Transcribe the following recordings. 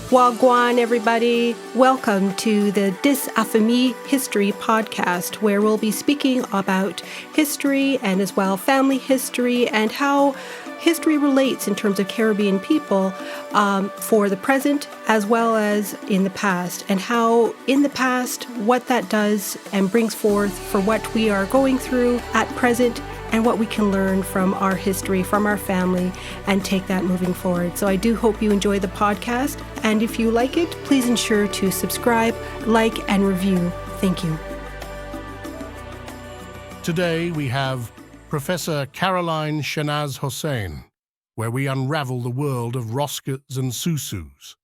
Wagwan, everybody. Welcome to the DISE History podcast, where we'll be speaking about history and as well family history and how history relates in terms of Caribbean people for the present as well as in the past, and how in the past what that does and brings forth for what we are going through at present and what we can learn from our history, from our family, and take that moving forward. So I do hope you enjoy the podcast, and if you like it, please ensure to subscribe, like, and review. Thank you. Today we have Professor Caroline Shenaz Hossein, where we unravel the world of ROSCAs and susus.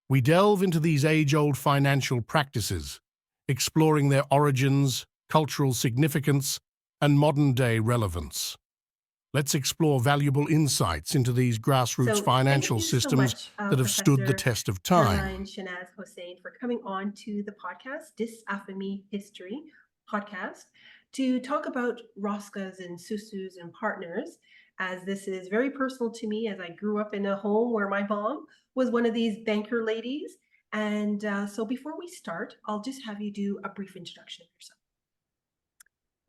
We delve into these age-old financial practices, exploring their origins, cultural significance, and modern-day relevance. Let's explore valuable insights into these grassroots financial systems that have stood the test of time. Caroline Shenaz Hossein for coming on to the podcast, DISE History podcast, to talk about ROSCAs and susus and partners, as this is very personal to me, as I grew up in a home where my mom was one of these banker ladies. And so before we start, I'll just have you do a brief introduction of yourself.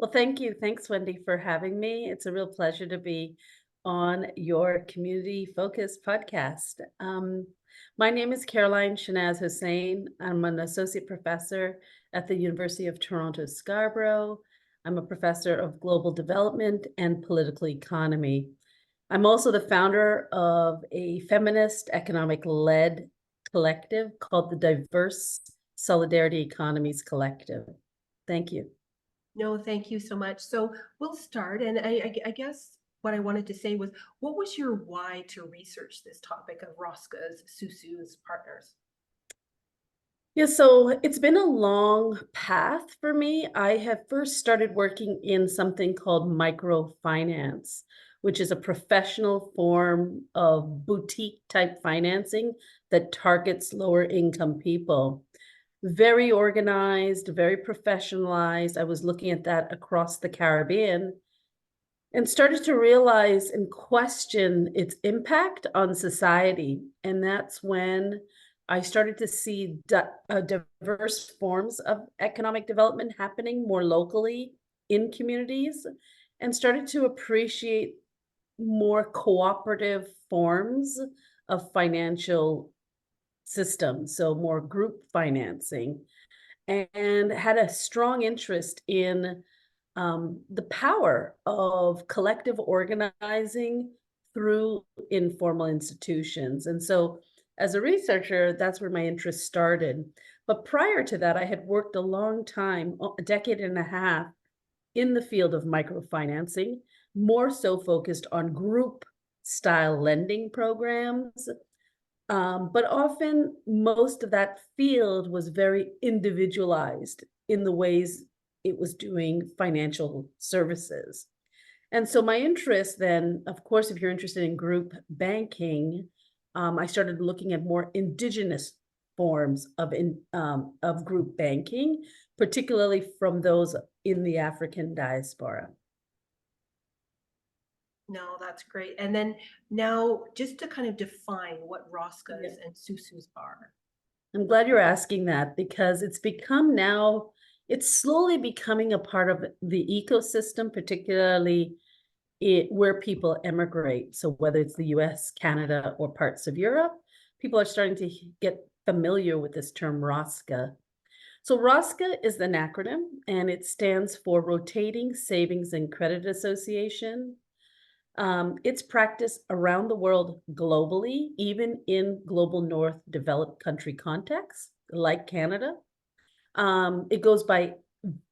Well, thank you. Thanks, Wendy, for having me. It's a real pleasure to be on your community-focused podcast. My name is Caroline Shenaz Hossein. I'm an associate professor at the University of Toronto Scarborough. I'm a professor of global development and political economy. I'm also the founder of a feminist economic-led collective called the Diverse Solidarity Economies Collective. Thank you. No, thank you so much. So we'll start. And I guess what I wanted to say was, what was your why to research this topic of ROSCAs, susus, partners? Yeah, so it's been a long path for me. I have first started working in something called microfinance, which is a professional form of boutique type financing that targets lower income people. Very organized, very professionalized. I was looking at that across the Caribbean and started to realize and question its impact on society. And that's when I started to see diverse forms of economic development happening more locally in communities, and started to appreciate more cooperative forms of financial systems, so more group financing, and had a strong interest in the power of collective organizing through informal institutions. And so as a researcher, that's where my interest started. But prior to that, I had worked a long time, a decade and a half, in the field of microfinancing, more so focused on group style lending programs. But often most of that field was very individualized in the ways it was doing financial services. And so my interest then, of course, if you're interested in group banking, I started looking at more indigenous forms of group banking, particularly from those in the African diaspora. No, that's great. And then now, just to kind of define what ROSCAs and susus are. I'm glad you're asking that, because it's become now, it's slowly becoming a part of the ecosystem, particularly where people emigrate. So whether it's the US, Canada, or parts of Europe, people are starting to get familiar with this term ROSCA. So ROSCA is an acronym, and it stands for Rotating Savings and Credit Association. It's practiced around the world globally, even in global north developed country contexts, like Canada. It goes by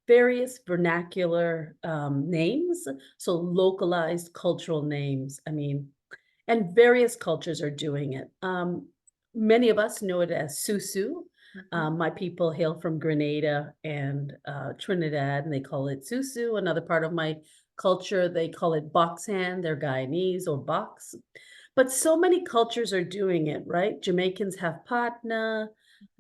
various vernacular names, so localized cultural names, and various cultures are doing it. Many of us know it as susu. My people hail from Grenada and Trinidad, and they call it susu. Another part of my culture, they call it box hand, they're Guyanese, or box. But so many cultures are doing it, right? Jamaicans have patna,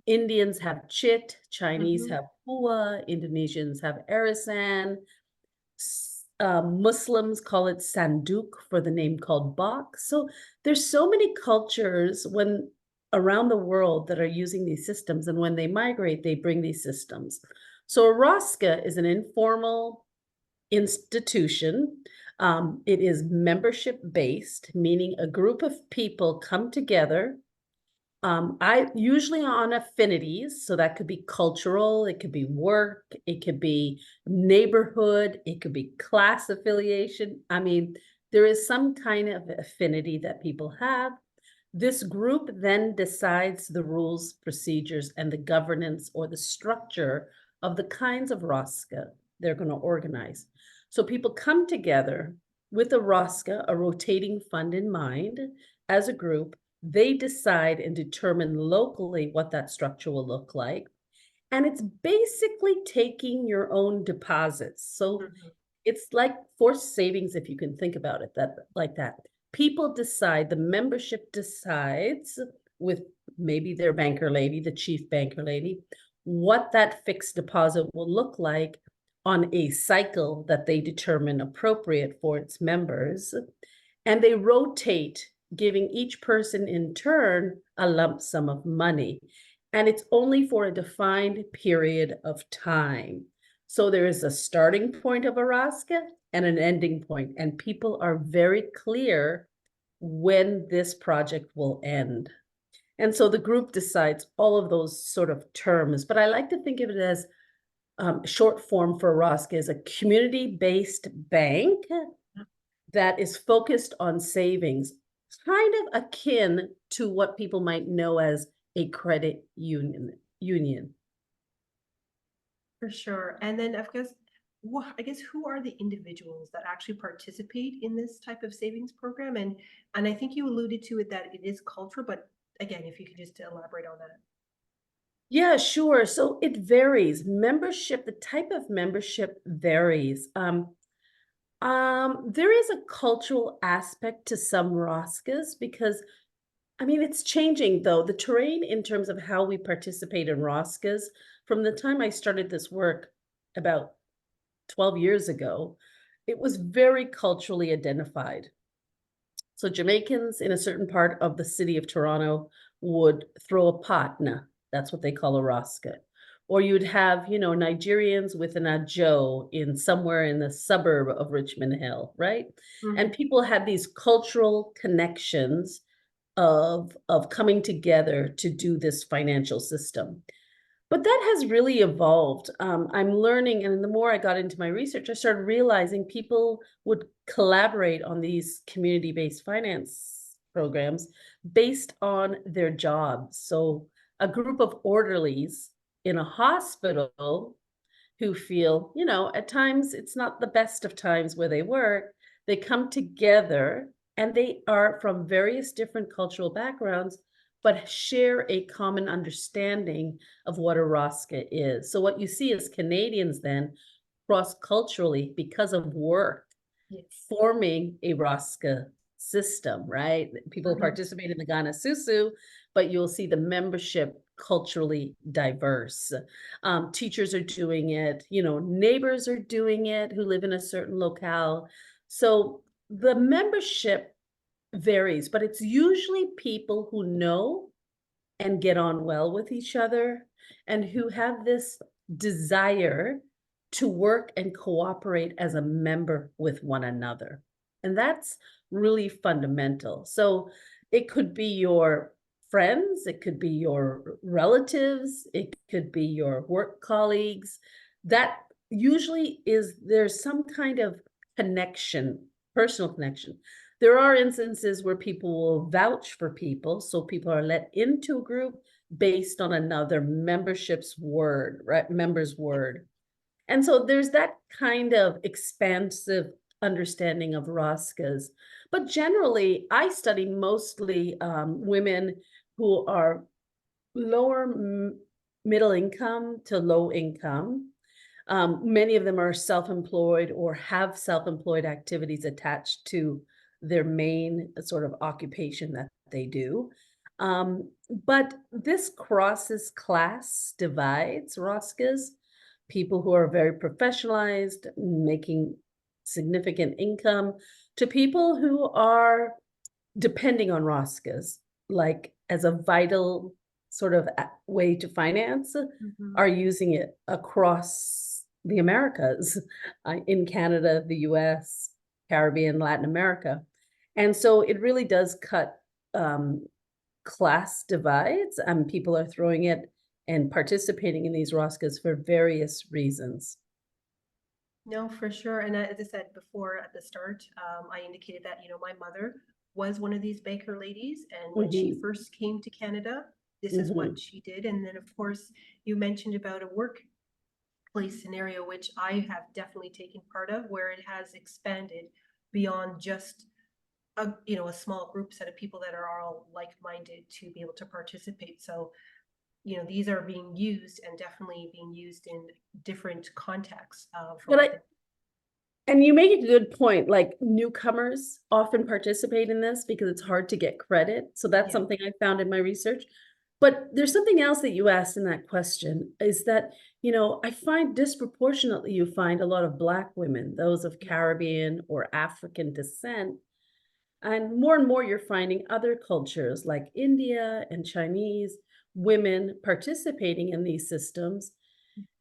Indians have chit, Chinese have hua, Indonesians have arisan, Muslims call it sanduk for the name called box. So there's so many cultures when around the world that are using these systems. And when they migrate, they bring these systems. So a ROSCA is an informal institution. It is membership based, meaning a group of people come together. I usually on affinities, so that could be cultural, it could be work, it could be neighborhood, it could be class affiliation. I mean, there is some kind of affinity that people have. This group then decides the rules, procedures, and the governance or the structure of the kinds of ROSCA they're going to organize. So people come together with a ROSCA, a rotating fund in mind, as a group. They decide and determine locally what that structure will look like. And it's basically taking your own deposits. So it's like forced savings, if you can think about it like that. People decide, the membership decides with maybe their banker lady, the chief banker lady, what that fixed deposit will look like on a cycle that they determine appropriate for its members. And they rotate, giving each person in turn a lump sum of money. And it's only for a defined period of time. So there is a starting point of a ROSCA and an ending point, and people are very clear when this project will end. And so the group decides all of those sort of terms, but I like to think of it as short form for ROSCA is a community-based bank that is focused on savings, kind of akin to what people might know as a credit union. For sure. And then, of course, I guess who are the individuals that actually participate in this type of savings program? And I think you alluded to it that it is cultural, but again, if you could just elaborate on that. Yeah, sure. So it varies. Membership, the type of membership varies. There is a cultural aspect to some ROSCAs because, I mean, it's changing though. The terrain in terms of how we participate in ROSCAs, from the time I started this work about 12 years ago, it was very culturally identified. So Jamaicans in a certain part of the city of Toronto would throw a patna. That's what they call a ROSCA. Or you'd have, you know, Nigerians with an ajo in somewhere in the suburb of Richmond Hill, right? And people had these cultural connections of coming together to do this financial system. But that has really evolved. I'm learning, and the more I got into my research, I started realizing people would collaborate on these community-based finance programs based on their jobs. So a group of orderlies in a hospital who feel, you know, at times it's not the best of times where they work, they come together and they are from various different cultural backgrounds, but share a common understanding of what a ROSCA is. So what you see is Canadians then cross-culturally, because of work, forming a ROSCA system, right? People participate in the Ghana Susu, but you'll see the membership culturally diverse. Teachers are doing it, you know, neighbors are doing it who live in a certain locale. So the membership varies, but it's usually people who know and get on well with each other and who have this desire to work and cooperate as a member with one another. And that's really fundamental. So it could be your friends, it could be your relatives, it could be your work colleagues. That usually is, there's some kind of connection, personal connection. There are instances where people will vouch for people, so people are let into a group based on another membership's word, right? Member's word. And so there's that kind of expansive understanding of ROSCAs. But generally, I study mostly women who are lower middle income to low income. Many of them are self-employed or have self-employed activities attached to their main sort of occupation that they do. But this crosses class divides, ROSCAs, people who are very professionalized, making significant income, to people who are depending on ROSCAs, like as a vital sort of way to finance are using it across the Americas, in Canada, the US, Caribbean, Latin America. And so it really does cut class divides. People are throwing it and participating in these ROSCAs for various reasons. No, for sure. And as I said before at the start, I indicated that, my mother was one of these banker ladies. And when she first came to Canada, this is what she did. And then, of course, you mentioned about a workplace scenario, which I have definitely taken part of, where it has expanded beyond just a small group set of people that are all like-minded to be able to participate. So, these are being used and definitely being used in different contexts. And you make a good point, like newcomers often participate in this because it's hard to get credit. So that's something I found in my research. But there's something else that you asked in that question is that, I find disproportionately, you find a lot of Black women, those of Caribbean or African descent. And more you're finding other cultures like India and Chinese women participating in these systems.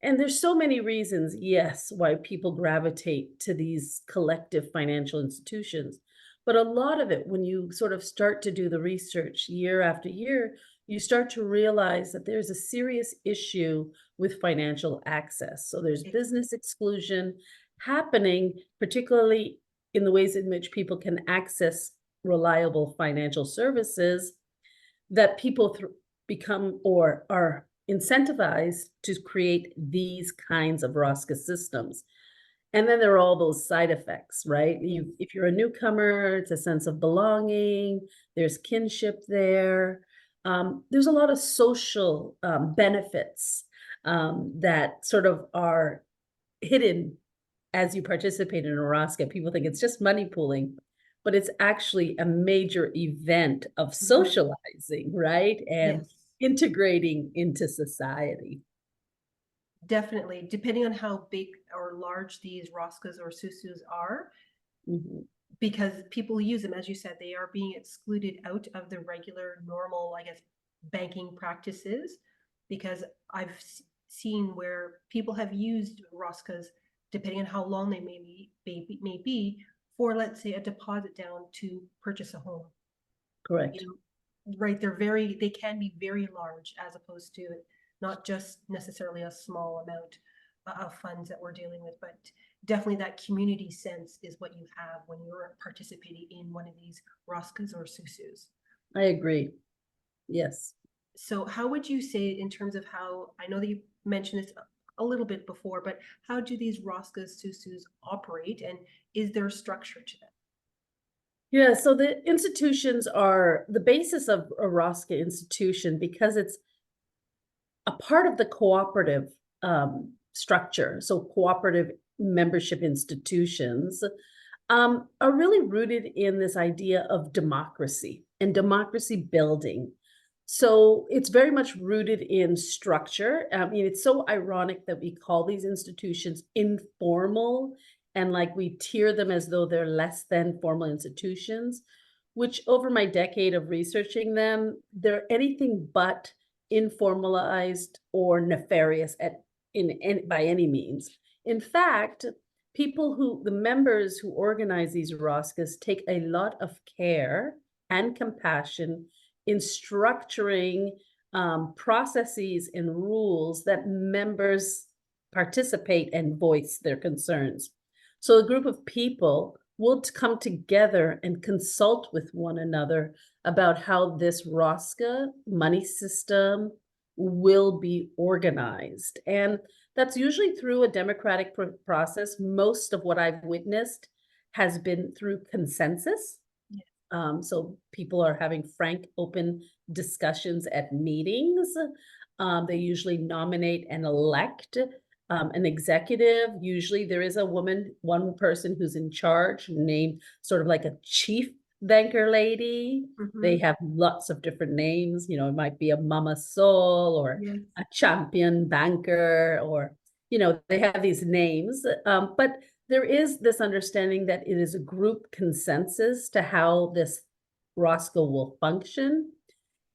And there's so many reasons, yes, why people gravitate to these collective financial institutions. But a lot of it, when you sort of start to do the research year after year, you start to realize that there's a serious issue with financial access. So there's business exclusion happening, particularly in the ways in which people can access reliable financial services, that people become or are incentivized to create these kinds of ROSCA systems. And then there are all those side effects, right? If you're a newcomer, it's a sense of belonging, there's kinship there. There's a lot of social benefits that sort of are hidden as you participate in a ROSCA. People think it's just money pooling, but it's actually a major event of socializing, right? And integrating into society. Definitely, depending on how big or large these ROSCAs or susus are, because people use them, as you said, they are being excluded out of the regular, normal, I guess, banking practices, because I've seen where people have used ROSCAs, depending on how long they may be, for, let's say, a deposit down to purchase a home. Correct. Right, they can be very large, as opposed to not just necessarily a small amount of funds that we're dealing with, but definitely that community sense is what you have when you're participating in one of these ROSCAs or susus. I agree. Yes. So how would you say, in terms of how, I know that you mentioned this a little bit before, but how do these ROSCAs, susus operate, and is there structure to them? Yeah, so the institutions are the basis of a ROSCA institution, because it's a part of the cooperative structure. So cooperative membership institutions are really rooted in this idea of democracy and democracy building. So it's very much rooted in structure. I mean, it's so ironic that we call these institutions informal, and like we tier them as though they're less than formal institutions, which over my decade of researching them, they're anything but informalized or nefarious by any means. In fact, the members who organize these ROSCAs take a lot of care and compassion in structuring processes and rules that members participate and voice their concerns. So a group of people will come together and consult with one another about how this ROSCA money system will be organized. And that's usually through a democratic process. Most of what I've witnessed has been through consensus. So people are having frank, open discussions at meetings. They usually nominate and elect an executive. Usually there is one person who's in charge, named sort of like a chief banker lady. They have lots of different names. It might be a mama soul or a champion banker, or, they have these names. But there is this understanding that it is a group consensus to how this ROSCA will function.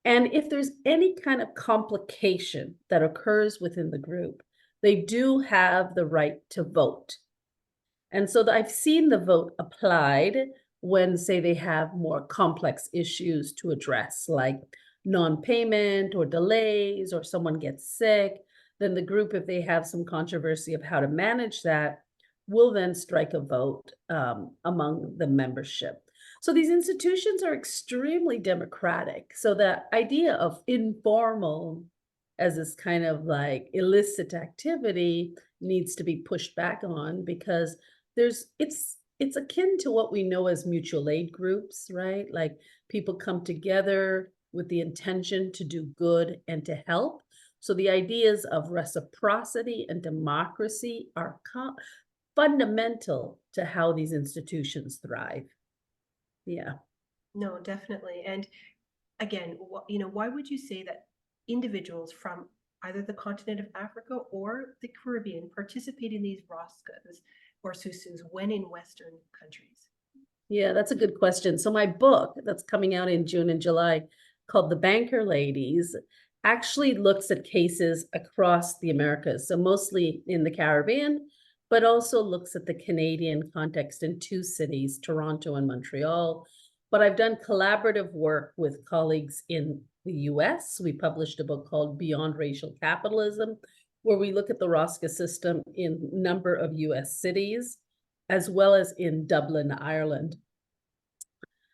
And if there's any kind of complication that occurs within the group, they do have the right to vote. And so I've seen the vote applied when, say, they have more complex issues to address, like non-payment or delays, or someone gets sick. Then the group, if they have some controversy of how to manage that, will then strike a vote among the membership. So these institutions are extremely democratic. So the idea of informal as this kind of like illicit activity needs to be pushed back on, because it's akin to what we know as mutual aid groups, right? Like people come together with the intention to do good and to help. So the ideas of reciprocity and democracy are fundamental to how these institutions thrive. Yeah. No, definitely. And again, why would you say that individuals from either the continent of Africa or the Caribbean participate in these ROSCAs or susus when in Western countries? Yeah, that's a good question. So my book that's coming out in June and July, called The Banker Ladies, actually looks at cases across the Americas. So mostly in the Caribbean, but also looks at the Canadian context in two cities, Toronto and Montreal. But I've done collaborative work with colleagues in the US. We published a book called Beyond Racial Capitalism, where we look at the ROSCA system in a number of US cities, as well as in Dublin, Ireland.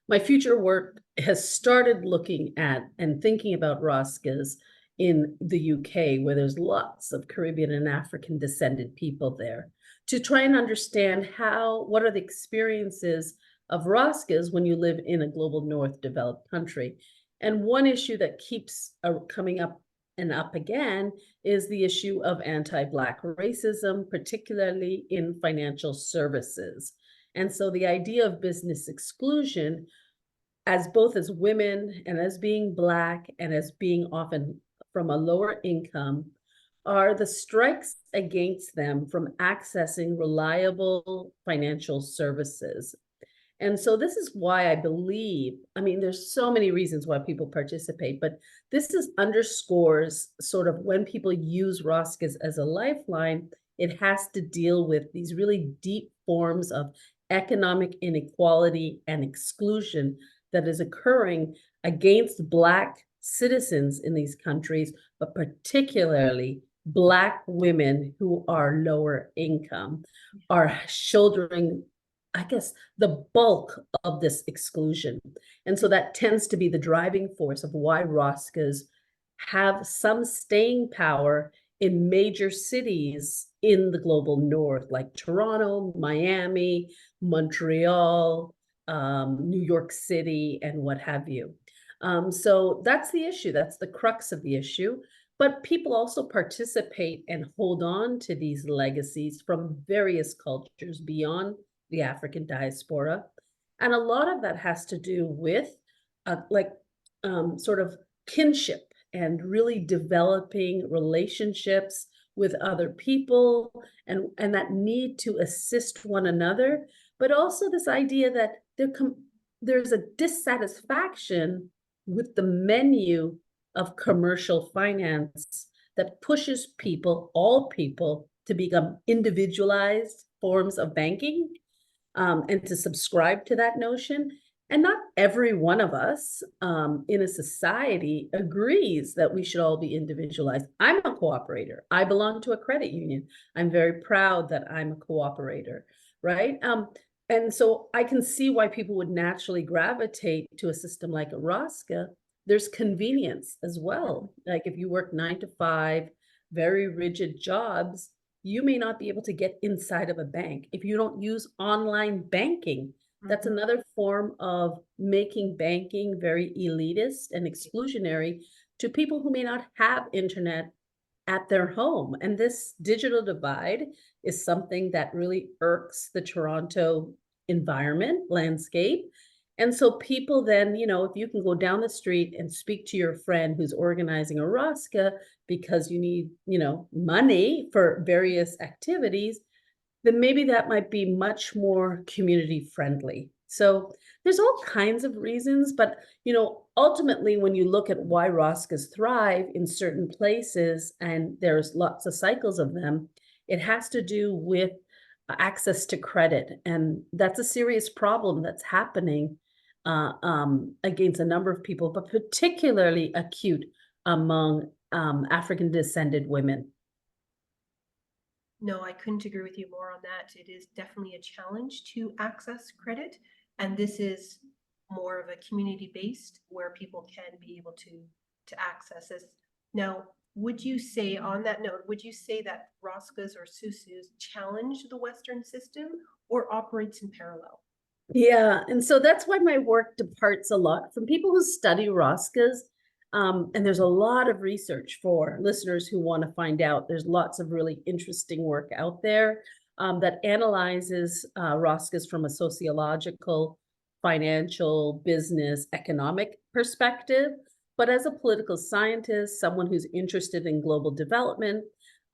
My future work has started looking at and thinking about ROSCAs in the UK, where there's lots of Caribbean and African descended people there, to try and understand what are the experiences of ROSCAs when you live in a global north developed country. And one issue that keeps coming up and up again is the issue of anti-Black racism, particularly in financial services. And so the idea of business exclusion, as both as women and as being Black and as being often from a lower income, are the strikes against them from accessing reliable financial services. And so this is why I believe, there's so many reasons why people participate, but this underscores sort of when people use ROSCAs as a lifeline, it has to deal with these really deep forms of economic inequality and exclusion that is occurring against Black citizens in these countries, but particularly Black women who are lower income are shouldering, I guess, the bulk of this exclusion. And so that tends to be the driving force of why ROSCAs have some staying power in major cities in the global north, like Toronto, Miami, Montreal, New York City, and what have you. So that's the issue. That's the crux of the issue. But people also participate and hold on to these legacies from various cultures beyond the African diaspora. And a lot of that has to do with sort of kinship and really developing relationships with other people, and that need to assist one another, but also this idea that there's a dissatisfaction with the menu of commercial finance that pushes all people, to become individualized forms of banking, and to subscribe to that notion. And not every one of us in a society agrees that we should all be individualized. I'm a cooperator. I belong to a credit union. I'm very proud that I'm a cooperator, right? And so I can see why people would naturally gravitate to a system like a ROSCA. There's convenience as well. Like if you work 9 to 5, very rigid jobs, you may not be able to get inside of a bank. If you don't use online banking, that's another form of making banking very elitist and exclusionary to people who may not have internet at their home. And this digital divide is something that really irks the Toronto environment landscape. And so people then, if you can go down the street and speak to your friend who's organizing a ROSCA because you need, money for various activities, then maybe that might be much more community friendly. So there's all kinds of reasons, but ultimately, when you look at why ROSCAs thrive in certain places, and there's lots of cycles of them, it has to do with access to credit, and that's a serious problem that's happening against a number of people, but particularly acute among African descended women. No, I couldn't agree with you more on that. It is definitely a challenge to access credit, and this is more of a community-based where people can be able to access this. Now, would you say, on that note, would you say that ROSCAs or susus challenge the Western system or operates in parallel? Yeah, and so that's why my work departs a lot from people who study ROSCAs. And there's a lot of research for listeners who want to find out. There's lots of really interesting work out there that analyzes ROSCAs from a sociological, financial, business, economic perspective. But as a political scientist, someone who's interested in global development,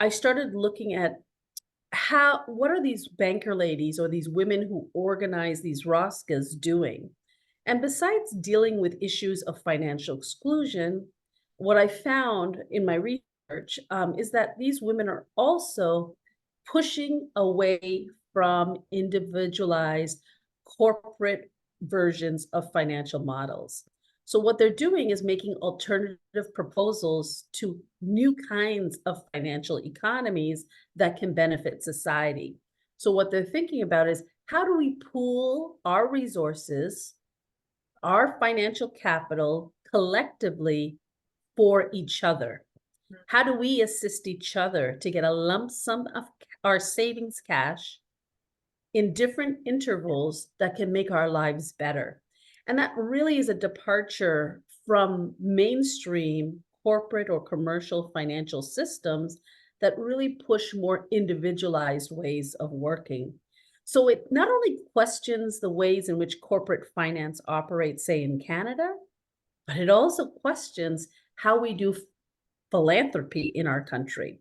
I started looking at what are these banker ladies or these women who organize these ROSCAs doing? And besides dealing with issues of financial exclusion, what I found in my research is that these women are also pushing away from individualized corporate versions of financial models. So what they're doing is making alternative proposals to new kinds of financial economies that can benefit society. So what they're thinking about is, how do we pool our resources, our financial capital collectively for each other? How do we assist each other to get a lump sum of our savings cash in different intervals that can make our lives better? And that really is a departure from mainstream corporate or commercial financial systems that really push more individualized ways of working. So it not only questions the ways in which corporate finance operates, say in Canada, but it also questions how we do philanthropy in our country,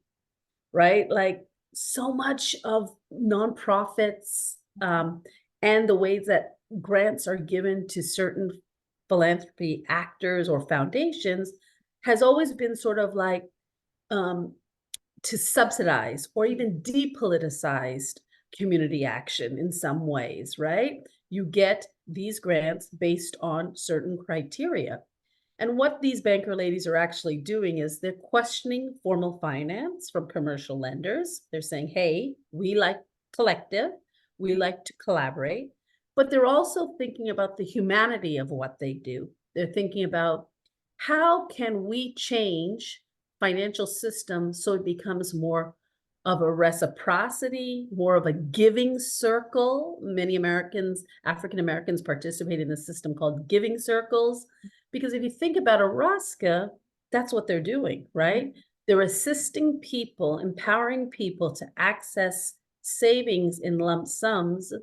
right? Like, so much of nonprofits and the ways that grants are given to certain philanthropy actors or foundations has always been sort of like to subsidize or even depoliticized community action in some ways, right? You get these grants based on certain criteria. And what these banker ladies are actually doing is they're questioning formal finance from commercial lenders. They're saying, hey, we like collective, we like to collaborate, but they're also thinking about the humanity of what they do. They're thinking about, how can we change financial systems so it becomes more of a reciprocity, more of a giving circle? Many Americans, African Americans, participate in a system called giving circles. Because if you think about a ROSCA, that's what they're doing, right? They're assisting people, empowering people to access savings in lump sums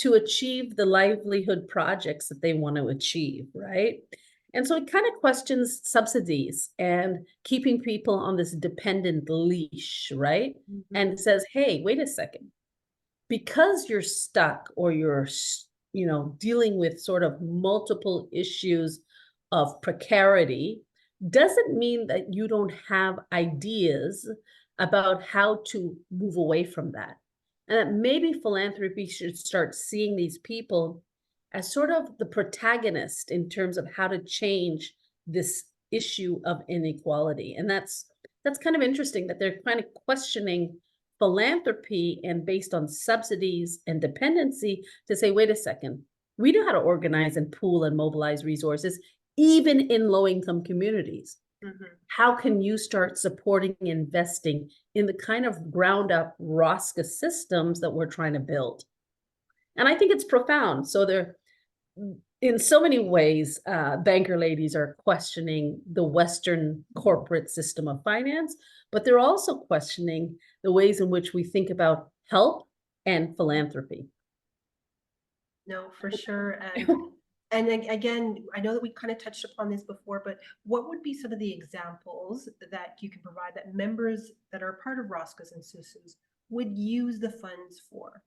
to achieve the livelihood projects that they want to achieve, right? And so it kind of questions subsidies and keeping people on this dependent leash, right? And says, hey, wait a second, because you're stuck or you're dealing with sort of multiple issues of precarity, doesn't mean that you don't have ideas about how to move away from that. And that maybe philanthropy should start seeing these people as sort of the protagonist in terms of how to change this issue of inequality. And that's kind of interesting that they're kind of questioning philanthropy and based on subsidies and dependency to say, wait a second, we know how to organize and pool and mobilize resources, even in low-income communities. How can you start supporting, investing in the kind of ground-up ROSCA systems that we're trying to build? And I think it's profound. So they're, in so many ways, banker ladies are questioning the Western corporate system of finance, but they're also questioning the ways in which we think about help and philanthropy. No, for sure. And again, I know that we kind of touched upon this before, but what would be some of the examples that you can provide that members that are part of ROSCAs and susus would use the funds for?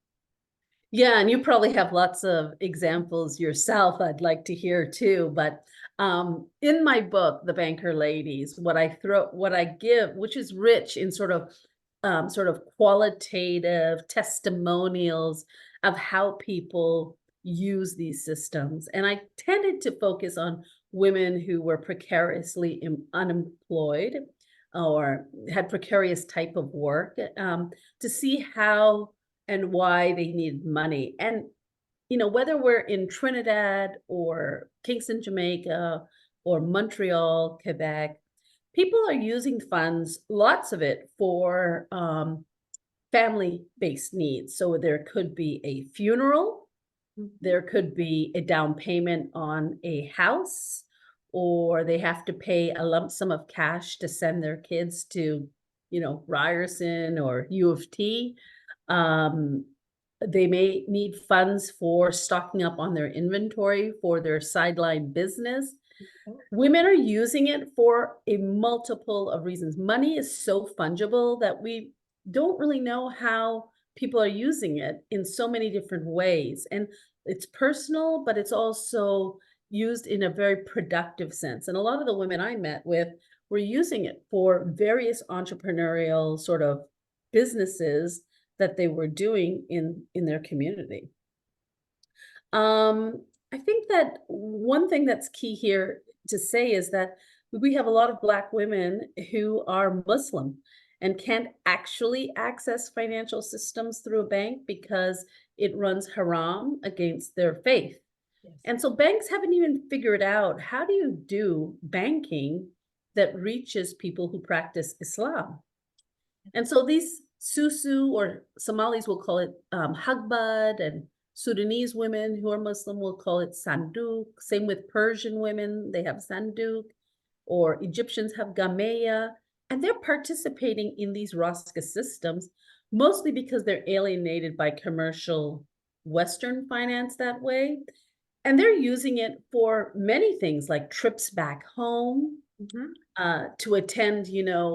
Yeah, and you probably have lots of examples yourself I'd like to hear too. But in my book, The Banker Ladies, what I give, which is rich in sort of qualitative testimonials of how people use these systems. And I tended to focus on women who were precariously unemployed or had precarious type of work, to see how and why they needed money. And, whether we're in Trinidad or Kingston, Jamaica, or Montreal, Quebec, people are using funds, lots of it, for family-based needs. So there could be a funeral, there could be a down payment on a house, or they have to pay a lump sum of cash to send their kids to, Ryerson or U of T. Um, they may need funds for stocking up on their inventory for their sideline business. Women are using it for a multiple of reasons. Money is so fungible that we don't really know how people are using it in so many different ways. And it's personal, but it's also used in a very productive sense. And a lot of the women I met with were using it for various entrepreneurial sort of businesses that they were doing in their community. I think that one thing that's key here to say is that we have a lot of Black women who are Muslim and can't actually access financial systems through a bank because it runs haram against their faith. Yes. And so banks haven't even figured out, how do you do banking that reaches people who practice Islam? And so these susu, or Somalis will call it hagbad, and Sudanese women who are Muslim will call it sanduk. Same with Persian women, they have sanduk, or Egyptians have gameya, and they're participating in these ROSCA systems, mostly because they're alienated by commercial Western finance that way. And they're using it for many things like trips back home, to attend,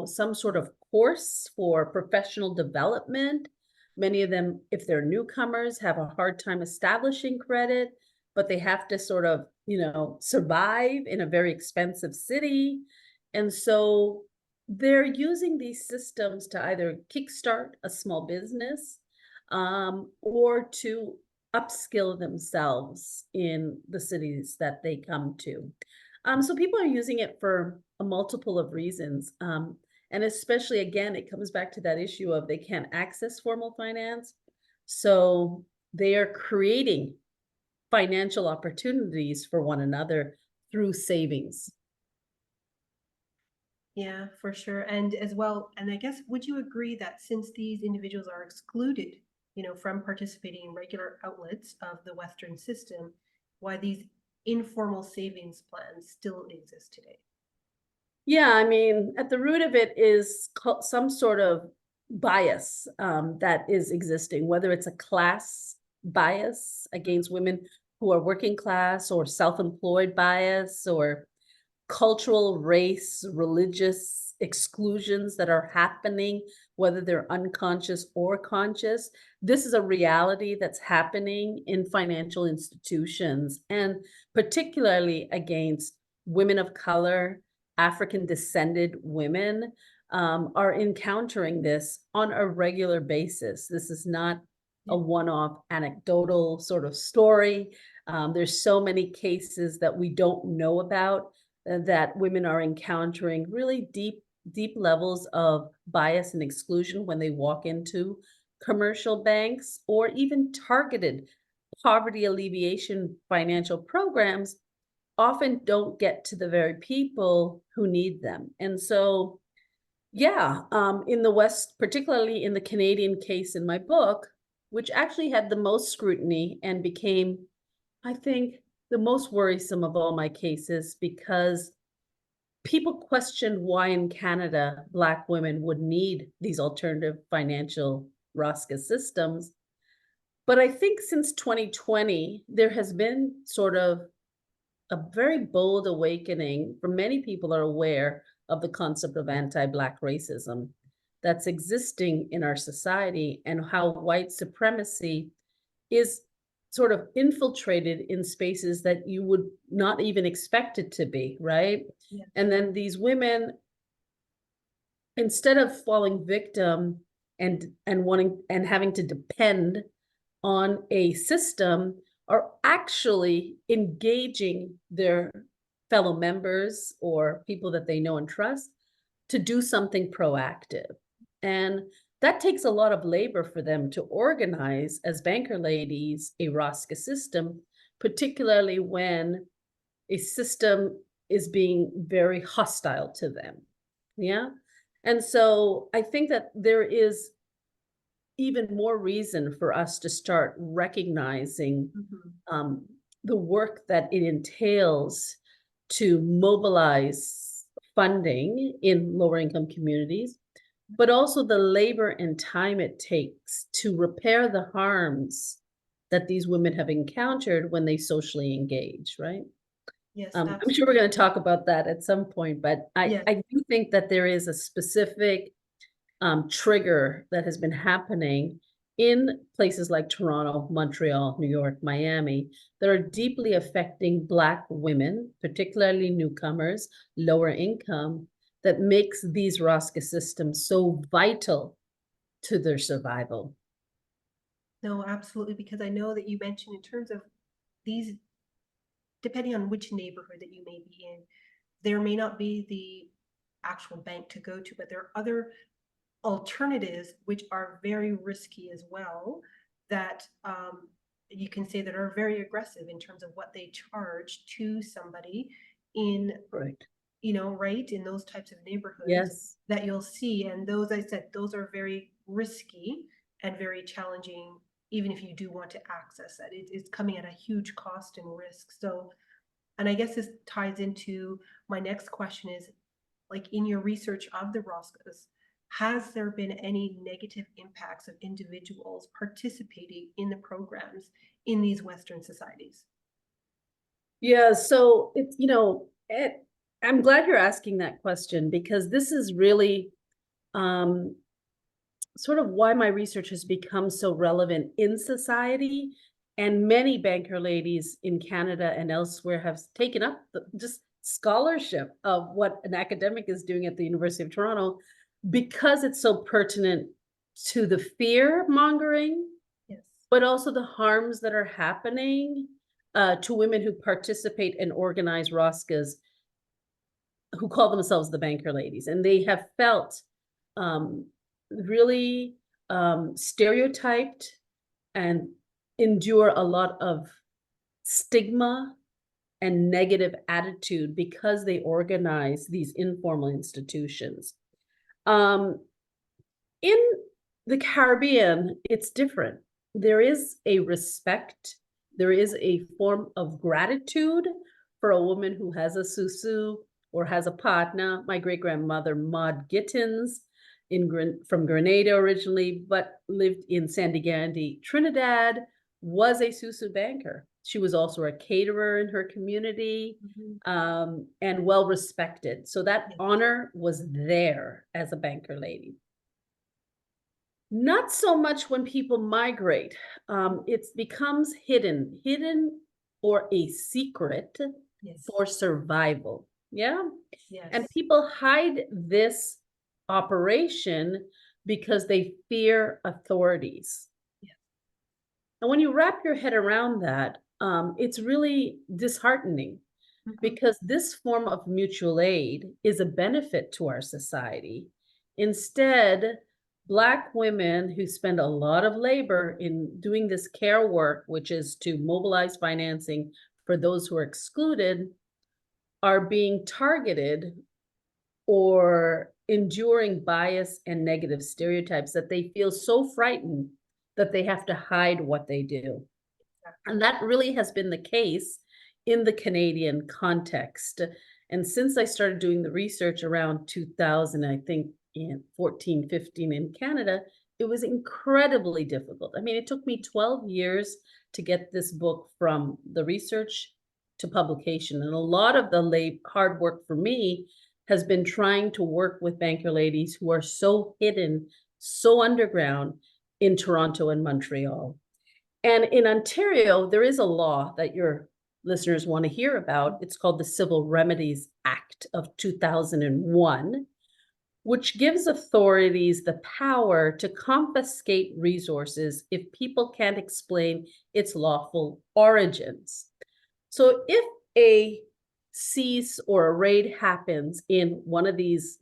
some sort of course for professional development. Many of them, if they're newcomers, have a hard time establishing credit, but they have to sort of, survive in a very expensive city. And so they're using these systems to either kickstart a small business, or to upskill themselves in the cities that they come to. So people are using it for a multiple of reasons. And especially, again, it comes back to that issue of they can't access formal finance. So they are creating financial opportunities for one another through savings. Yeah, for sure. And as well, and I guess, would you agree that since these individuals are excluded, from participating in regular outlets of the Western system, why these informal savings plans still exist today? Yeah, I mean, at the root of it is some sort of bias that is existing, whether it's a class bias against women who are working class, or self-employed bias, or cultural, race, religious exclusions that are happening, whether they're unconscious or conscious. This is a reality that's happening in financial institutions, and particularly against women of color, African descended women, are encountering this on a regular basis. This is not a one-off anecdotal sort of story. There's so many cases that we don't know about, that women are encountering really deep levels of bias and exclusion when they walk into commercial banks, or even targeted poverty alleviation financial programs often don't get to the very people who need them. And so, yeah, in the West, particularly in the Canadian case in my book, which actually had the most scrutiny and became, I think, the most worrisome of all my cases, because people questioned why in Canada Black women would need these alternative financial ROSCA systems. But I think since 2020, there has been sort of a very bold awakening, for many people are aware of the concept of anti-Black racism that's existing in our society, and how white supremacy is sort of infiltrated in spaces that you would not even expect it to be, right? Yeah. And then these women, instead of falling victim and wanting and having to depend on a system, are actually engaging their fellow members or people that they know and trust to do something proactive. And that takes a lot of labor for them to organize as banker ladies a ROSCA system, particularly when a system is being very hostile to them. Yeah. And so I think that there is even more reason for us to start recognizing the work that it entails to mobilize funding in lower income communities, but also the labor and time it takes to repair the harms that these women have encountered when they socially engage, right? Yes, I'm sure we're going to talk about that at some point, but Yeah. I do think that there is a specific trigger that has been happening in places like Toronto, Montreal, New York, Miami, that are deeply affecting Black women, particularly newcomers, lower income, that makes these ROSCA systems so vital to their survival. No, absolutely, because I know that you mentioned in terms of these, depending on which neighborhood that you may be in, there may not be the actual bank to go to, but there are other alternatives which are very risky as well, that you can say that are very aggressive in terms of what they charge to somebody in, Right. right, in those types of neighborhoods. Yes. That you'll see. And those, I said, those are very risky and very challenging, even if you do want to access that. It's coming at a huge cost and risk. So, and I guess this ties into my next question is, like, in your research of the ROSCAs, has there been any negative impacts of individuals participating in the programs in these Western societies? Yeah, so it's, I'm glad you're asking that question, because this is really sort of why my research has become so relevant in society. And many banker ladies in Canada and elsewhere have taken up just scholarship of what an academic is doing at the University of Toronto, because it's so pertinent to the fear mongering, Yes. but also the harms that are happening to women who participate and organize ROSCAs, who call themselves the banker ladies. And they have felt really stereotyped and endure a lot of stigma and negative attitude because they organize these informal institutions. In the Caribbean, it's different. There is a respect, there is a form of gratitude for a woman who has a susu or has a partner. My great-grandmother, Maud Gittins, from Grenada originally, but lived in Sandy Gandhi, Trinidad, was a susu banker. She was also a caterer in her community, and well respected. So that honor was there as a banker lady. Not so much when people migrate. It becomes hidden or a secret for survival. Yeah. Yes. And people hide this operation because they fear authorities. Yes. And when you wrap your head around that, it's really disheartening, because this form of mutual aid is a benefit to our society. Instead, Black women who spend a lot of labor in doing this care work, which is to mobilize financing for those who are excluded, are being targeted or enduring bias and negative stereotypes that they feel so frightened that they have to hide what they do. And that really has been the case in the Canadian context. And since I started doing the research around 2000, I think in 14, 15 in Canada, it was incredibly difficult. I mean, it took me 12 years to get this book from the research to publication. And a lot of the hard work for me has been trying to work with banker ladies who are so hidden, so underground in Toronto and Montreal. And in Ontario, there is a law that your listeners want to hear about. It's called the Civil Remedies Act of 2001, which gives authorities the power to confiscate resources if people can't explain its lawful origins. So if a seize or a raid happens in one of these,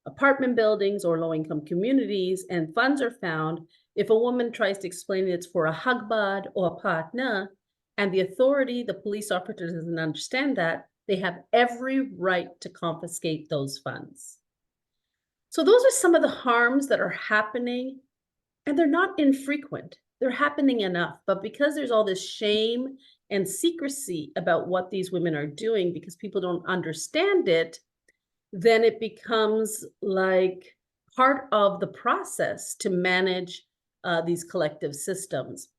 apartment buildings or low-income communities and funds are found, if a woman tries to explain it's for a hugbud or a partner, and the authority, the police officer doesn't understand that, they have every right to confiscate those funds. So those are some of the harms that are happening, and they're not infrequent. They're happening enough, but because there's all this shame and secrecy about what these women are doing because people don't understand it, then it becomes like part of the process to manage these collective systems.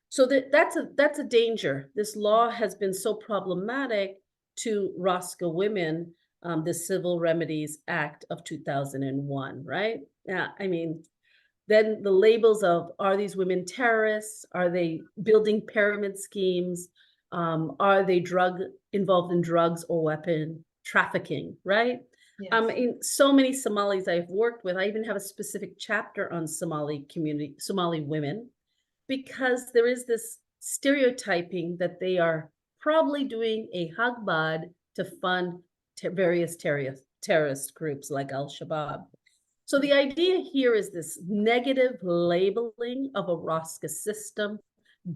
So that's a danger. This law has been so problematic to ROSCA women, the Civil Remedies Act of 2001, right? Yeah, I mean, then the labels of, are these women terrorists? Are they building pyramid schemes? Are they involved in drugs or weapon trafficking, right? Yes. In so many Somalis I've worked with, I even have a specific chapter on Somali women, because there is this stereotyping that they are probably doing a hugbud to fund various terrorist groups like Al-Shabaab. So the idea here is this negative labeling of a ROSCA system,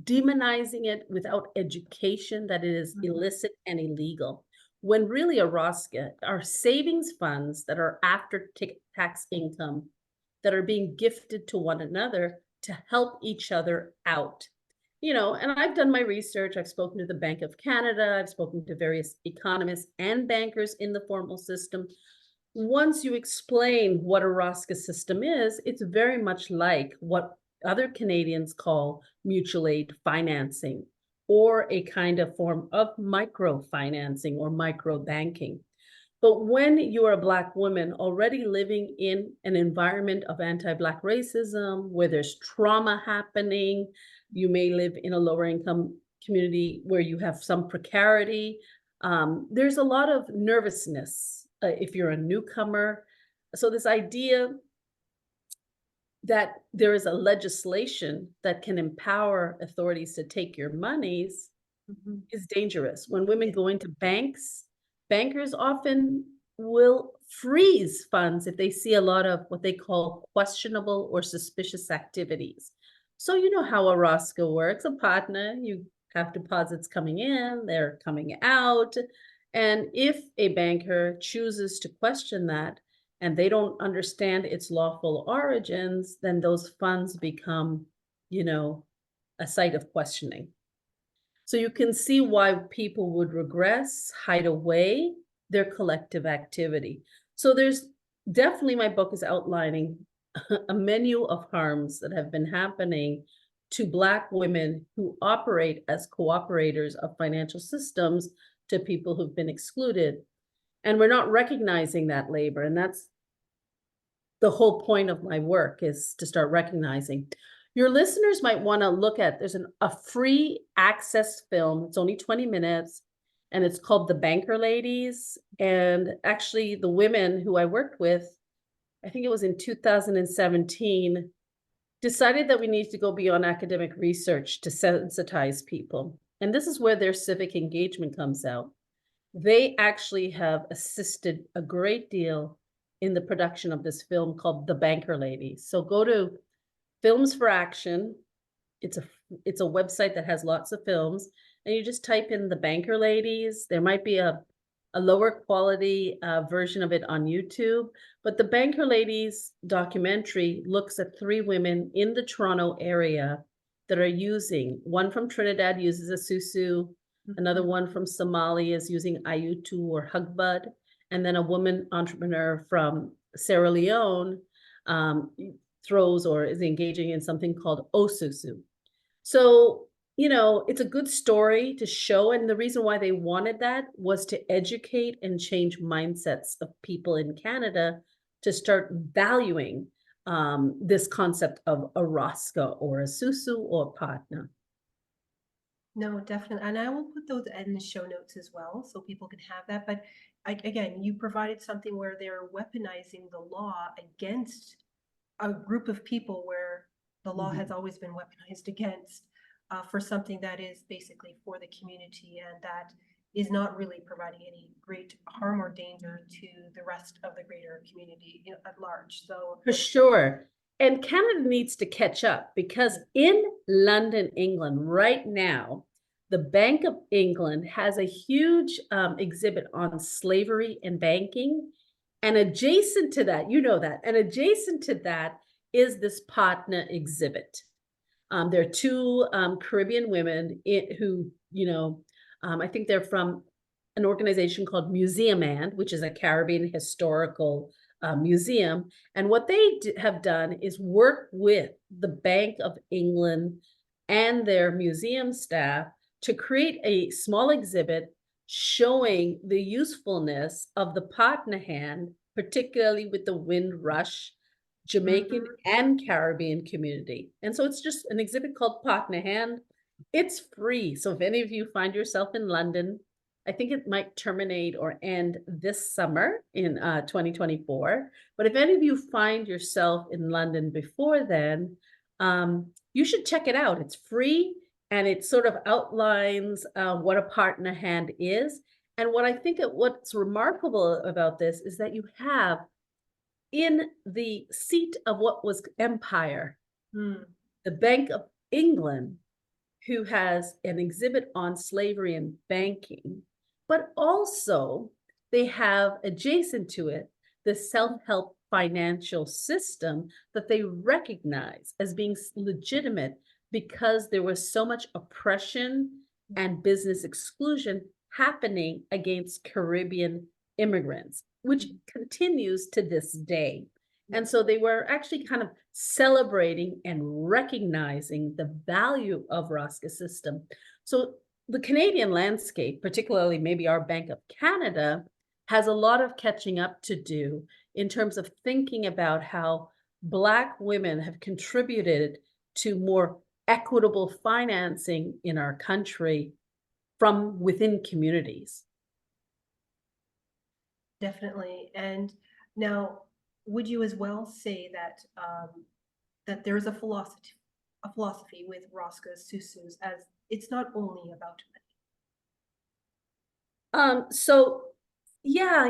demonizing it without education that it is illicit and illegal. When really a ROSCA are savings funds that are after tax income that are being gifted to one another to help each other out. And I've done my research. I've spoken to the Bank of Canada. I've spoken to various economists and bankers in the formal system. Once you explain what a ROSCA system is, it's very much like what other Canadians call mutual aid financing, or a kind of form of microfinancing or microbanking. But when you are a Black woman already living in an environment of anti-Black racism, where there's trauma happening, you may live in a lower income community where you have some precarity. There's a lot of nervousness if you're a newcomer. So this idea that there is a legislation that can empower authorities to take your monies is dangerous. When women go into banks, bankers often will freeze funds if they see a lot of what they call questionable or suspicious activities. So you know how a ROSCA works, a partner, you have deposits coming in, they're coming out. And if a banker chooses to question that, and they don't understand its lawful origins, then those funds become, a site of questioning. So you can see why people would regress, hide away their collective activity. So there's definitely, my book is outlining a menu of harms that have been happening to Black women who operate as cooperators of financial systems to people who've been excluded. And we're not recognizing that labor. And that's the whole point of my work, is to start recognizing. Your listeners might want to look at, there's a free access film. It's only 20 minutes, and it's called The Banker Ladies. And actually the women who I worked with, I think it was in 2017, decided that we need to go beyond academic research to sensitize people. And this is where their civic engagement comes out. They actually have assisted a great deal in the production of this film called The Banker Ladies. So go to Films for Action. It's a website that has lots of films, and you just type in The Banker Ladies. There might be a lower quality version of it on YouTube, but The Banker Ladies documentary looks at 3 women in the Toronto area that are using, one from Trinidad uses a susu, another one from Somalia is using ayutu or hugbud, and then a woman entrepreneur from Sierra Leone throws or is engaging in something called osusu. So, it's a good story to show. And the reason why they wanted that was to educate and change mindsets of people in Canada to start valuing this concept of a ROSCA or a susu or a partner. No, definitely. And I will put those in the show notes as well so people can have that. But again, you provided something where they're weaponizing the law against a group of people where the law has always been weaponized against for something that is basically for the community and that is not really providing any great harm or danger to the rest of the greater community at large. So for sure. And Canada needs to catch up because in London, England, right now, the Bank of England has a huge exhibit on slavery and banking. And adjacent to that, you know that, and adjacent to that is this partner exhibit. There are two Caribbean women who, I think they're from an organization called Museum And, which is a Caribbean historical museum. And what they have done is work with the Bank of England and their museum staff to create a small exhibit showing the usefulness of the partner hand, particularly with the Windrush, Jamaican and Caribbean community. And so it's just an exhibit called Partner Hand. It's free. So if any of you find yourself in London, I think it might terminate or end this summer in 2024. But if any of you find yourself in London before then, you should check it out. It's free and it sort of outlines what a partner hand is. And what I think what's remarkable about this is that you have in the seat of what was empire, the Bank of England, who has an exhibit on slavery and banking, but also they have adjacent to it the self-help financial system that they recognize as being legitimate because there was so much oppression and business exclusion happening against Caribbean immigrants, which continues to this day. And so they were actually kind of celebrating and recognizing the value of ROSCA system. So the Canadian landscape, particularly maybe our Bank of Canada, has a lot of catching up to do in terms of thinking about how Black women have contributed to more equitable financing in our country from within communities. Definitely. And now, would you as well say that that there's a philosophy with ROSCAs, susus, as it's not only about money? So yeah,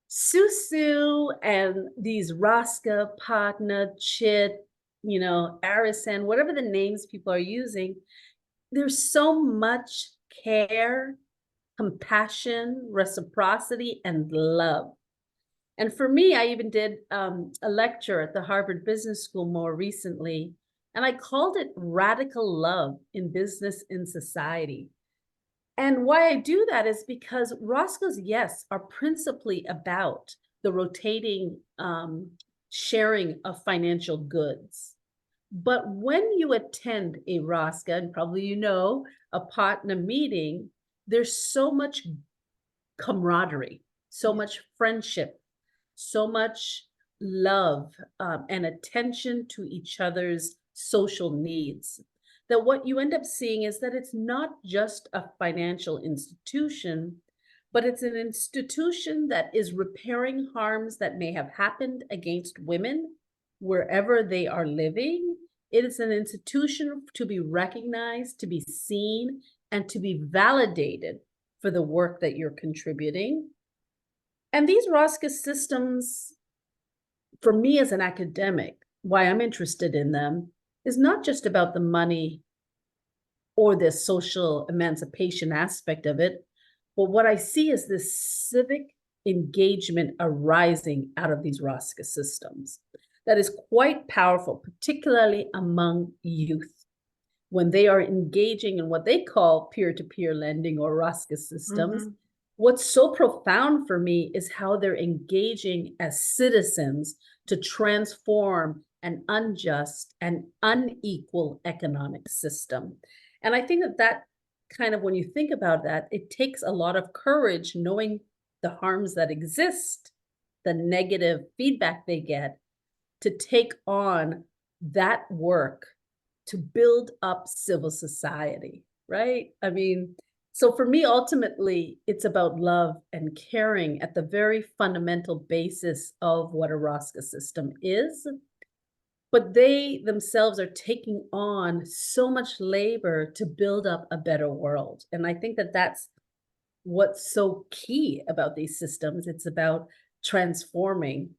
susu and these ROSCA, partner, chit, Arisen, whatever the names people are using, there's so much care, compassion, reciprocity, and love. And for me, I even did a lecture at the Harvard Business School more recently, and I called it Radical Love in Business in Society. And why I do that is because ROSCAs, yes, are principally about the rotating sharing of financial goods. But when you attend a ROSCA, and probably a partner meeting, there's so much camaraderie, so much friendship, so much love and attention to each other's social needs, that what you end up seeing is that it's not just a financial institution, but it's an institution that is repairing harms that may have happened against women wherever they are living. It is an institution to be recognized, to be seen, and to be validated for the work that you're contributing. And these ROSCA systems, for me as an academic, why I'm interested in them is not just about the money or the social emancipation aspect of it, but what I see is this civic engagement arising out of these ROSCA systems that is quite powerful, particularly among youth, when they are engaging in what they call peer-to-peer lending or ROSCA systems. What's so profound for me is how they're engaging as citizens to transform an unjust and unequal economic system. And I think that kind of, when you think about that, it takes a lot of courage knowing the harms that exist, the negative feedback they get, to take on that work to build up civil society, right? I mean, so for me, ultimately, it's about love and caring at the very fundamental basis of what a ROSCA system is. But they themselves are taking on so much labor to build up a better world. And I think that that's what's so key about these systems. It's about transforming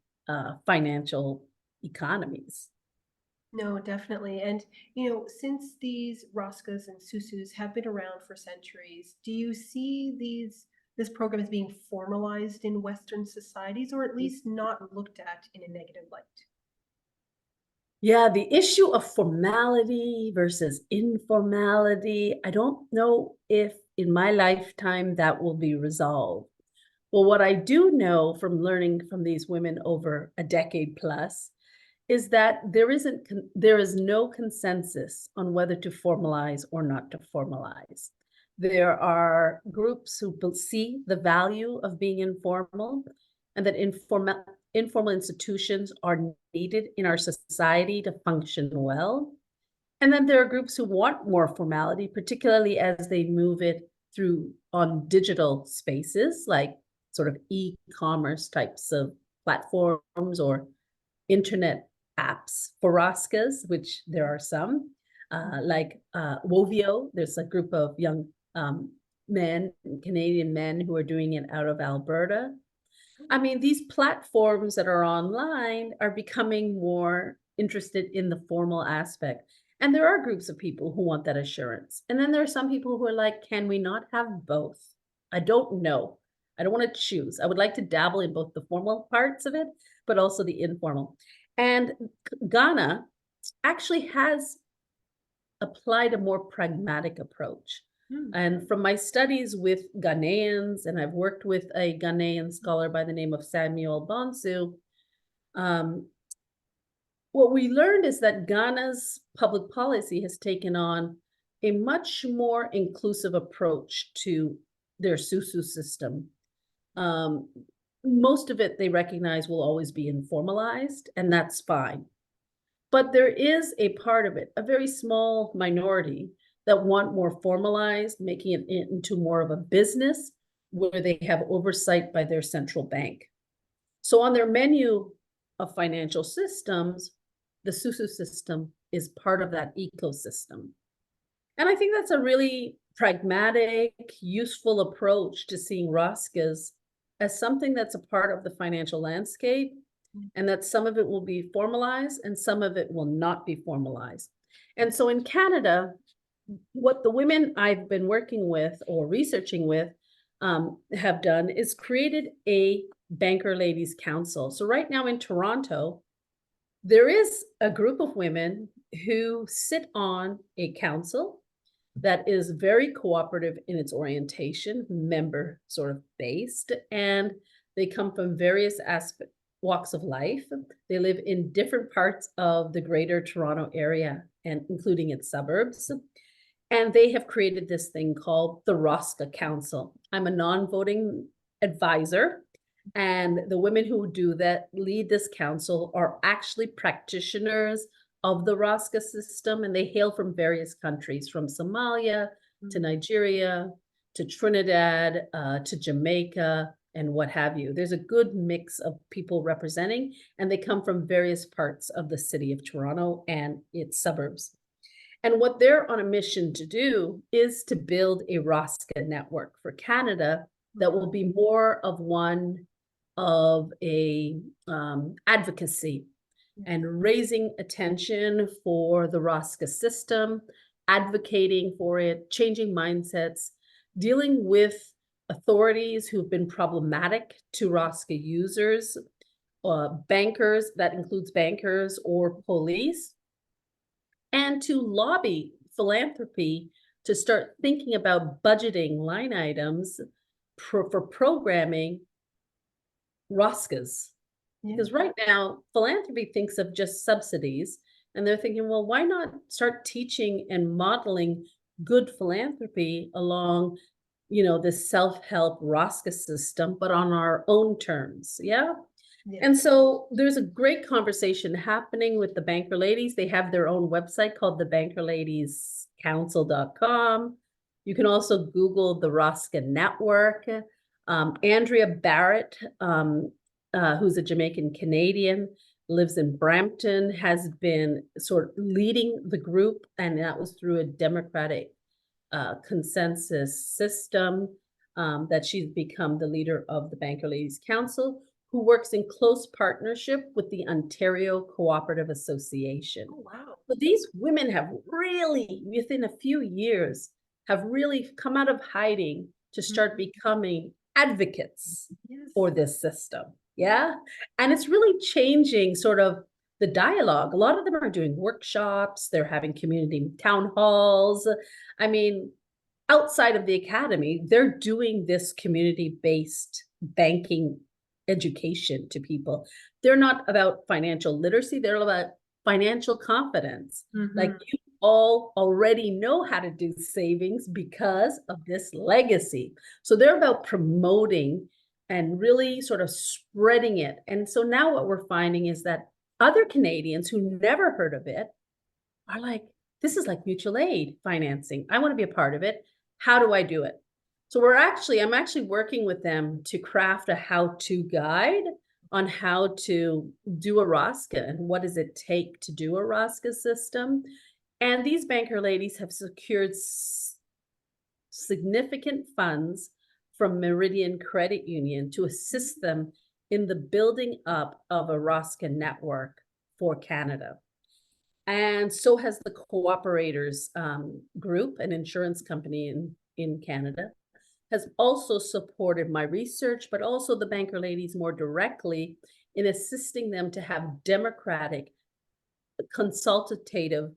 financial economies. No, definitely. And, since these ROSCAs and susus have been around for centuries, do you see this program as being formalized in Western societies, or at least not looked at in a negative light? Yeah, the issue of formality versus informality, I don't know if in my lifetime that will be resolved. Well, what I do know from learning from these women over a decade plus is that there is no consensus on whether to formalize or not to formalize. There are groups who see the value of being informal and that informal institutions are needed in our society to function well. And then there are groups who want more formality, particularly as they move it through on digital spaces like sort of e-commerce types of platforms or internet apps for ROSCAs, which there are some, like Wovio. There's a group of young men, Canadian men, who are doing it out of Alberta. I mean, these platforms that are online are becoming more interested in the formal aspect. And there are groups of people who want that assurance. And then there are some people who are like, can we not have both? I don't know. I don't want to choose. I would like to dabble in both the formal parts of it, but also the informal. And Ghana actually has applied a more pragmatic approach. And from my studies with Ghanaians, and I've worked with a Ghanaian scholar by the name of Samuel Bonsu, what we learned is that Ghana's public policy has taken on a much more inclusive approach to their susu system. Most of it they recognize will always be informalized, and that's fine. But there is a part of it, a very small minority, that want more formalized, making it into more of a business where they have oversight by their central bank. So on their menu of financial systems, the susu system is part of that ecosystem. And I think that's a really pragmatic, useful approach to seeing ROSCAs as something that's a part of the financial landscape, and that some of it will be formalized and some of it will not be formalized. And so in Canada, what the women I've been working with or researching with have done is created a Banker Ladies Council. So right now in Toronto, there is a group of women who sit on a council that is very cooperative in its orientation, member sort of based, and they come from various walks of life. They live in different parts of the greater Toronto area, and including its suburbs. And they have created this thing called the ROSCA Council. I'm a non-voting advisor, and the women who do that, lead this council, are actually practitioners of the ROSCA system, and they hail from various countries, from Somalia to Nigeria to Trinidad to Jamaica and what have you. There's a good mix of people representing, and they come from various parts of the city of Toronto and its suburbs. And what they're on a mission to do is to build a ROSCA network for Canada that will be more of one of a advocacy and raising attention for the ROSCA system, advocating for it, changing mindsets, dealing with authorities who've been problematic to ROSCA users, bankers, that includes bankers or police, and to lobby philanthropy to start thinking about budgeting line items for programming ROSCAs. Because right now, philanthropy thinks of just subsidies, and they're thinking, well, why not start teaching and modeling good philanthropy along, the self-help ROSCA system, but on our own terms, yeah? Yeah. And so there's a great conversation happening with the banker ladies. They have their own website called thebankerladiescouncil.com. You can also Google the ROSCA network. Andrea Barrett, who's a Jamaican Canadian, lives in Brampton, has been sort of leading the group, and that was through a democratic consensus system that she's become the leader of the Banker Ladies Council, who works in close partnership with the Ontario Cooperative Association. Oh, wow. But these women have really, within a few years, have really come out of hiding to start becoming advocates Yes. for this system. Yeah. And it's really changing sort of the dialogue. A lot of them are doing workshops, they're having community town halls. I mean, outside of the academy, they're doing this community-based banking education to people. They're not about financial literacy, they're about financial confidence. Like, you all already know how to do savings because of this legacy. So they're about promoting and really sort of spreading it. And so now what we're finding is that other Canadians who never heard of it are like, this is like mutual aid financing. I want to be a part of it. How do I do it? So I'm actually working with them to craft a how-to guide on how to do a ROSCA and what does it take to do a ROSCA system. And these banker ladies have secured significant funds from Meridian Credit Union to assist them in the building up of a ROSCA network for Canada. And so has the Cooperators Group, an insurance company in Canada, has also supported my research, but also the banker ladies more directly in assisting them to have democratic, consultative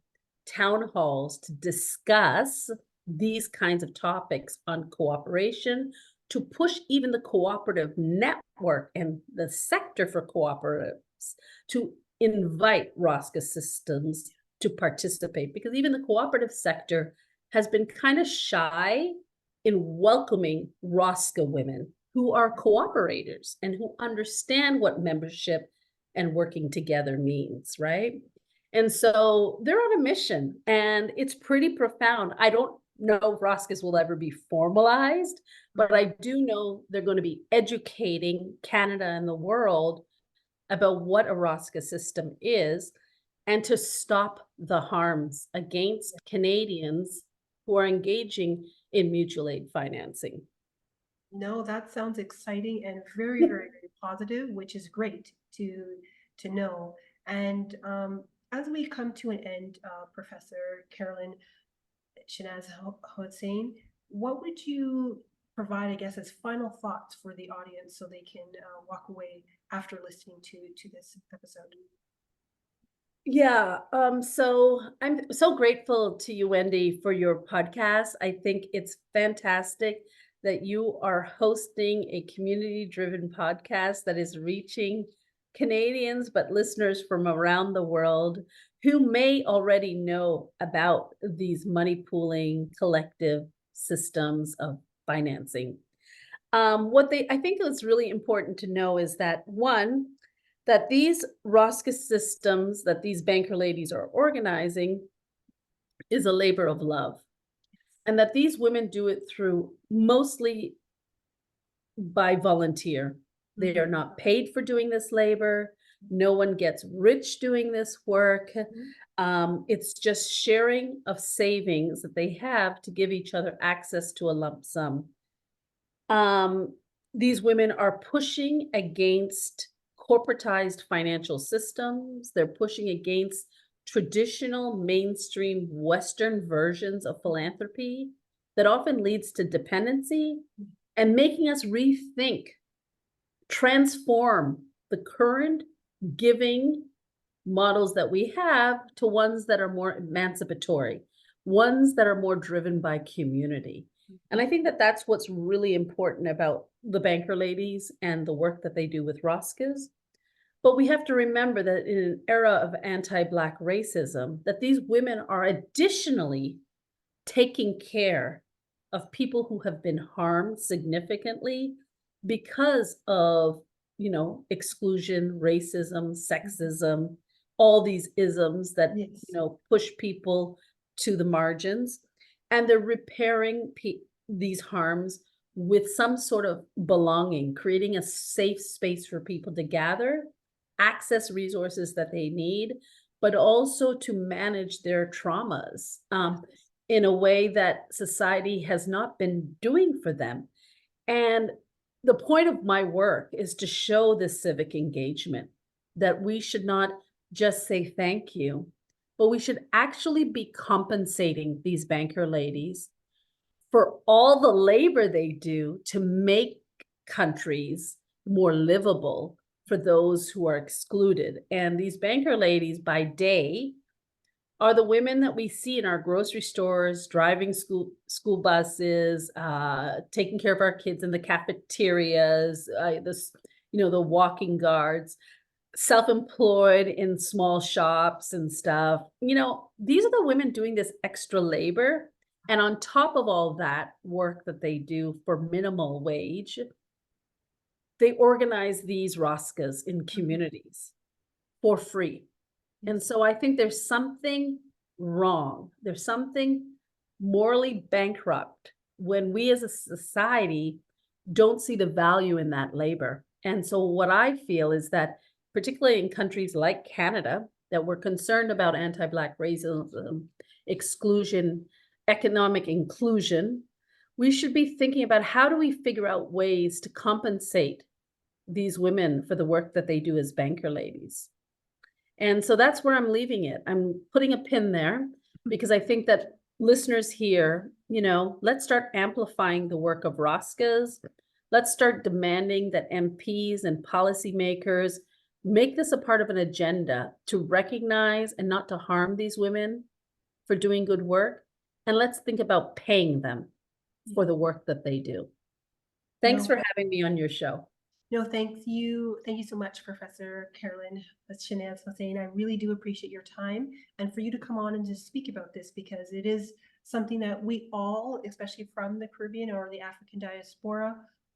town halls to discuss these kinds of topics on cooperation, to push even the cooperative network and the sector for cooperatives to invite ROSCA systems to participate, because even the cooperative sector has been kind of shy in welcoming ROSCA women who are cooperators and who understand what membership and working together means, right? And so they're on a mission, and it's pretty profound. I don't know if ROSCAs will ever be formalized, but I do know they're going to be educating Canada and the world about what a ROSCA system is, and to stop the harms against Canadians who are engaging in mutual aid financing. No, that sounds exciting and very, very, very positive, which is great to know. And as we come to an end, Professor Caroline Shenaz Hossein, what would you provide, I guess, as final thoughts for the audience so they can walk away after listening to this episode? Yeah, so I'm so grateful to you, Wendy, for your podcast. I think it's fantastic that you are hosting a community-driven podcast that is reaching Canadians, but listeners from around the world who may already know about these money pooling collective systems of financing. I think it's really important to know is that, one, that these ROSCA systems that these banker ladies are organizing is a labor of love. And that these women do it through mostly by volunteer. They are not paid for doing this labor. No one gets rich doing this work. It's just sharing of savings that they have to give each other access to a lump sum. These women are pushing against corporatized financial systems. They're pushing against traditional mainstream Western versions of philanthropy that often leads to dependency, and making us rethink, transform the current giving models that we have to ones that are more emancipatory, ones that are more driven by community. And I think that that's what's really important about the banker ladies and the work that they do with ROSCAs. But we have to remember that in an era of anti-Black racism, that these women are additionally taking care of people who have been harmed significantly because of exclusion, racism, sexism, all these isms that, Yes. push people to the margins. And they're repairing these harms with some sort of belonging, creating a safe space for people to gather, access resources that they need, but also to manage their traumas in a way that society has not been doing for them. And the point of my work is to show this civic engagement, that we should not just say thank you, but we should actually be compensating these banker ladies for all the labor they do to make countries more livable for those who are excluded. And these banker ladies by day are the women that we see in our grocery stores, driving school buses, taking care of our kids in the cafeterias, the walking guards, self-employed in small shops and stuff. These are the women doing this extra labor. And on top of all that work that they do for minimal wage, they organize these ROSCAs in communities for free. And so I think there's something wrong. There's something morally bankrupt when we as a society don't see the value in that labor. And so what I feel is that, particularly in countries like Canada, that we're concerned about anti-Black racism, exclusion, economic inclusion, we should be thinking about how do we figure out ways to compensate these women for the work that they do as banker ladies. And so that's where I'm leaving it. I'm putting a pin there because I think that listeners here, let's start amplifying the work of ROSCAs. Let's start demanding that MPs and policymakers make this a part of an agenda to recognize and not to harm these women for doing good work. And let's think about paying them for the work that they do. Thanks for having me on your show. No, thank you. Thank you so much, Professor Caroline Shenaz Hossein. I really do appreciate your time and for you to come on and just speak about this, because it is something that we all, especially from the Caribbean or the African diaspora,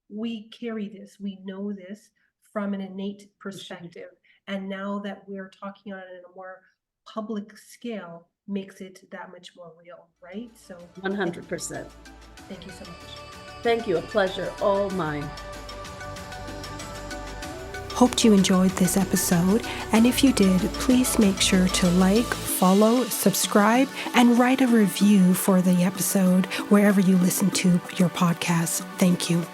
we carry this, we know this from an innate perspective. And now that we're talking on it in a more public scale, makes it that much more real, right? So 100%. Thank you so much. Thank you. A pleasure. All mine. Hoped you enjoyed this episode, and if you did, please make sure to like, follow, subscribe, and write a review for the episode wherever you listen to your podcasts. Thank you.